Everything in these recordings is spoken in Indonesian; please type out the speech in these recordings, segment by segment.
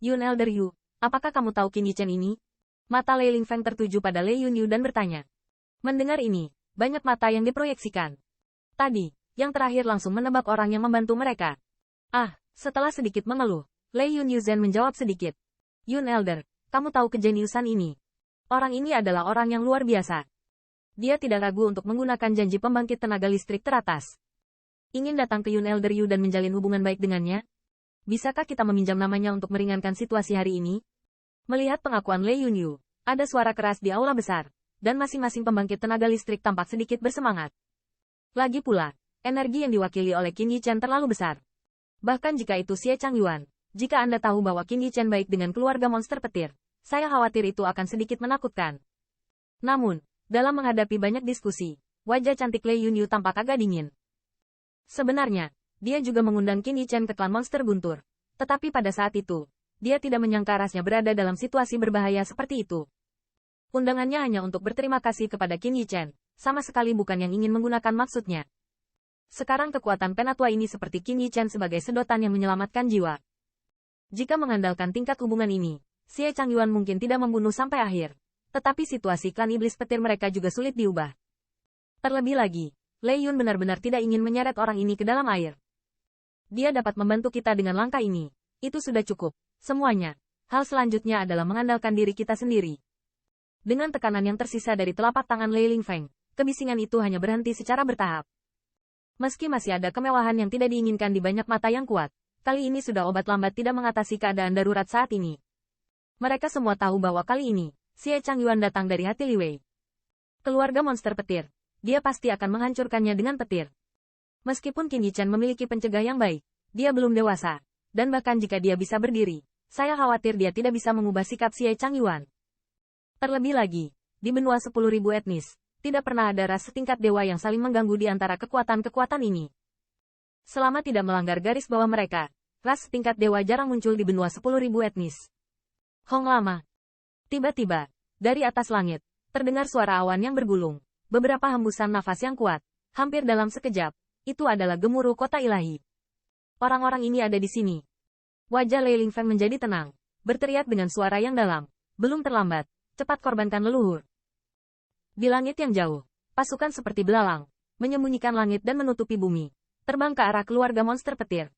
Yun Elder Yu, apakah kamu tahu Qin Yichen ini? Mata Lei Lingfeng tertuju pada Lei Yunyu dan bertanya. Mendengar ini, banyak mata yang diproyeksikan. Tadi, yang terakhir langsung menebak orang yang membantu mereka. Setelah sedikit mengeluh, Lei Yunyu Zhen menjawab sedikit. Yun Elder, kamu tahu kejeniusan ini? Orang ini adalah orang yang luar biasa. Dia tidak ragu untuk menggunakan janji pembangkit tenaga listrik teratas. Ingin datang ke Yun Elder Yu dan menjalin hubungan baik dengannya? Bisakah kita meminjam namanya untuk meringankan situasi hari ini? Melihat pengakuan Lei Yunyu, ada suara keras di aula besar, dan masing-masing pembangkit tenaga listrik tampak sedikit bersemangat. Lagi pula, energi yang diwakili oleh Qin Yichen terlalu besar. Bahkan jika itu Xie Changyuan, jika Anda tahu bahwa Qin Yichen baik dengan keluarga monster petir, saya khawatir itu akan sedikit menakutkan. Namun, dalam menghadapi banyak diskusi, wajah cantik Lei Yunyu tampak agak dingin. Sebenarnya, dia juga mengundang Qin Yichen ke klan monster guntur. Tetapi pada saat itu, dia tidak menyangka rasnya berada dalam situasi berbahaya seperti itu. Undangannya hanya untuk berterima kasih kepada Qin Yichen, sama sekali bukan yang ingin menggunakan maksudnya. Sekarang kekuatan penatua ini seperti Qin Yichen sebagai sedotan yang menyelamatkan jiwa. Jika mengandalkan tingkat hubungan ini, Xie Changyuan mungkin tidak membunuh sampai akhir. Tetapi situasi klan iblis petir mereka juga sulit diubah. Terlebih lagi, Lei Yun benar-benar tidak ingin menyeret orang ini ke dalam air. Dia dapat membantu kita dengan langkah ini. Itu sudah cukup. Semuanya. Hal selanjutnya adalah mengandalkan diri kita sendiri. Dengan tekanan yang tersisa dari telapak tangan Lei Lingfeng, kebisingan itu hanya berhenti secara bertahap. Meski masih ada kemewahan yang tidak diinginkan di banyak mata yang kuat, kali ini sudah obat lambat tidak mengatasi keadaan darurat saat ini. Mereka semua tahu bahwa kali ini, Xie Changyuan datang dari hati Li Wei. Keluarga monster petir. Dia pasti akan menghancurkannya dengan petir. Meskipun Qin Yichen memiliki pencegah yang baik, dia belum dewasa. Dan bahkan jika dia bisa berdiri, saya khawatir dia tidak bisa mengubah sikap Xie Changyuan. Terlebih lagi, di benua 10.000 etnis, tidak pernah ada ras setingkat dewa yang saling mengganggu di antara kekuatan-kekuatan ini. Selama tidak melanggar garis bawah mereka, ras setingkat dewa jarang muncul di benua 10.000 etnis. Hong lama. Tiba-tiba, dari atas langit, terdengar suara awan yang bergulung, beberapa hembusan nafas yang kuat, hampir dalam sekejap. Itu adalah gemuruh kota ilahi. Orang-orang ini ada di sini. Wajah Lei Lingfeng menjadi tenang, berteriak dengan suara yang dalam. Belum terlambat, cepat korbankan leluhur. Di langit yang jauh, pasukan seperti belalang, menyembunyikan langit dan menutupi bumi, terbang ke arah keluarga monster petir.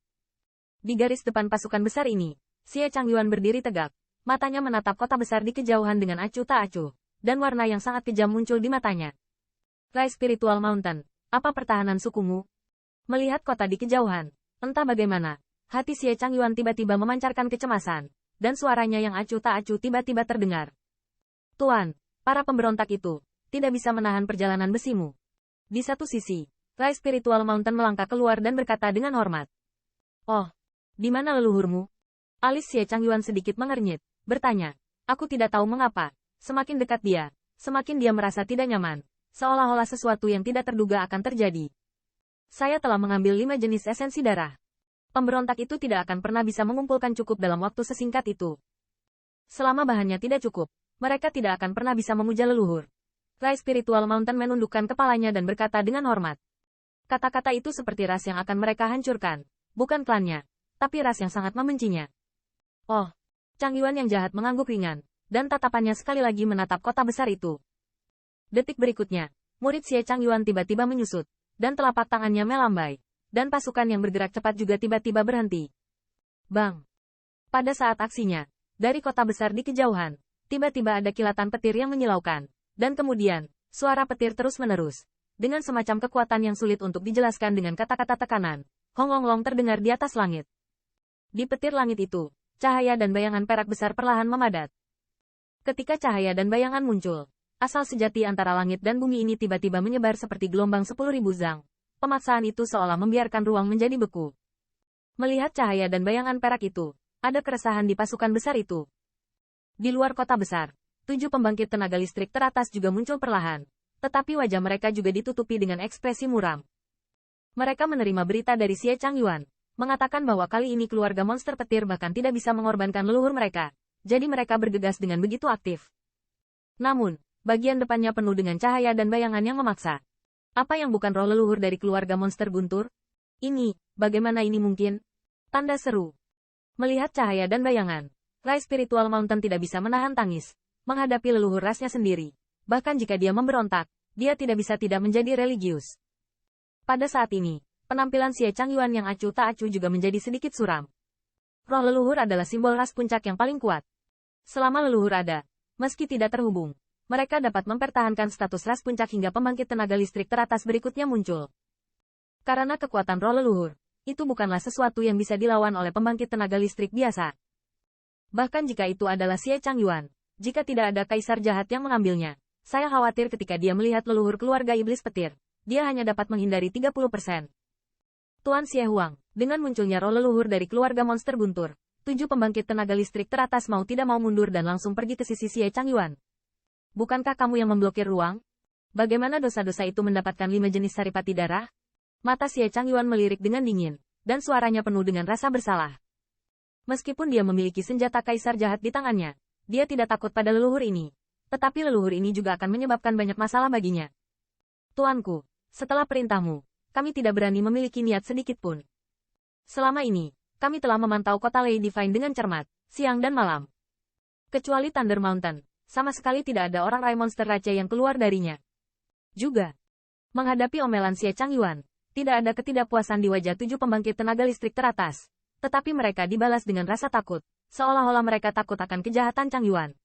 Di garis depan pasukan besar ini, Xie Changyuan berdiri tegak, matanya menatap kota besar di kejauhan dengan acuh tak acuh, dan warna yang sangat kejam muncul di matanya. Rai Spiritual Mountain, apa pertahanan sukumu? Melihat kota di kejauhan, entah bagaimana, hati Xie Changyuan tiba-tiba memancarkan kecemasan, dan suaranya yang acuh tak acuh tiba-tiba terdengar. Tuan, para pemberontak itu, tidak bisa menahan perjalanan besimu. Di satu sisi, Rai Spiritual Mountain melangkah keluar dan berkata dengan hormat. Oh, di mana leluhurmu? Alis Xie Changyuan sedikit mengernyit, bertanya. Aku tidak tahu mengapa, semakin dekat dia, semakin dia merasa tidak nyaman, seolah-olah sesuatu yang tidak terduga akan terjadi. Saya telah mengambil 5 jenis esensi darah. Pemberontak itu tidak akan pernah bisa mengumpulkan cukup dalam waktu sesingkat itu. Selama bahannya tidak cukup, mereka tidak akan pernah bisa memuja leluhur. Rai Spiritual Mountain menundukkan kepalanya dan berkata dengan hormat. Kata-kata itu seperti ras yang akan mereka hancurkan, bukan klannya, tapi ras yang sangat membencinya. Oh, Changyuan yang jahat mengangguk ringan, dan tatapannya sekali lagi menatap kota besar itu. Detik berikutnya, murid Xie Changyuan tiba-tiba menyusut, dan telapak tangannya melambai, dan pasukan yang bergerak cepat juga tiba-tiba berhenti. Bang! Pada saat aksinya, dari kota besar di kejauhan, tiba-tiba ada kilatan petir yang menyilaukan, dan kemudian, suara petir terus-menerus, dengan semacam kekuatan yang sulit untuk dijelaskan dengan kata-kata tekanan, honglong-long terdengar di atas langit. Di petir langit itu, cahaya dan bayangan perak besar perlahan memadat. Ketika cahaya dan bayangan muncul, asal sejati antara langit dan bumi ini tiba-tiba menyebar seperti gelombang 10.000 zang. Pemaksaan itu seolah membiarkan ruang menjadi beku. Melihat cahaya dan bayangan perak itu, ada keresahan di pasukan besar itu. Di luar kota besar, 7 pembangkit tenaga listrik teratas juga muncul perlahan, tetapi wajah mereka juga ditutupi dengan ekspresi muram. Mereka menerima berita dari Xie Changyuan, mengatakan bahwa kali ini keluarga monster petir bahkan tidak bisa mengorbankan leluhur mereka, jadi mereka bergegas dengan begitu aktif. Namun, bagian depannya penuh dengan cahaya dan bayangan yang memaksa. Apa yang bukan roh leluhur dari keluarga monster guntur? Ini, bagaimana ini mungkin? Tanda seru. Melihat cahaya dan bayangan, Rai Spiritual Mountain tidak bisa menahan tangis, menghadapi leluhur rasnya sendiri. Bahkan jika dia memberontak, dia tidak bisa tidak menjadi religius. Pada saat ini, penampilan Xie Changyuan yang acuh tak acuh juga menjadi sedikit suram. Roh leluhur adalah simbol ras puncak yang paling kuat. Selama leluhur ada, meski tidak terhubung, mereka dapat mempertahankan status ras puncak hingga pembangkit tenaga listrik teratas berikutnya muncul. Karena kekuatan roh leluhur, itu bukanlah sesuatu yang bisa dilawan oleh pembangkit tenaga listrik biasa. Bahkan jika itu adalah Xie Changyuan, jika tidak ada kaisar jahat yang mengambilnya, saya khawatir ketika dia melihat leluhur keluarga iblis petir, dia hanya dapat menghindari 30%. Tuan Xie Huang, dengan munculnya roh leluhur dari keluarga monster guntur, 7 pembangkit tenaga listrik teratas mau tidak mau mundur dan langsung pergi ke sisi Xie Changyuan. Bukankah kamu yang memblokir ruang? Bagaimana dosa-dosa itu mendapatkan 5 jenis saripati darah? Mata Xie Changyuan melirik dengan dingin, dan suaranya penuh dengan rasa bersalah. Meskipun dia memiliki senjata kaisar jahat di tangannya, dia tidak takut pada leluhur ini. Tetapi leluhur ini juga akan menyebabkan banyak masalah baginya. Tuanku, setelah perintahmu, kami tidak berani memiliki niat sedikit pun. Selama ini, kami telah memantau kota Lei Divine dengan cermat, siang dan malam. Kecuali Thunder Mountain, sama sekali tidak ada orang Rai Monster Rache yang keluar darinya. Juga, menghadapi omelan Xie Changyuan, tidak ada ketidakpuasan di wajah 7 pembangkit tenaga listrik teratas. Tetapi mereka dibalas dengan rasa takut, seolah-olah mereka takut akan kejahatan Changyuan.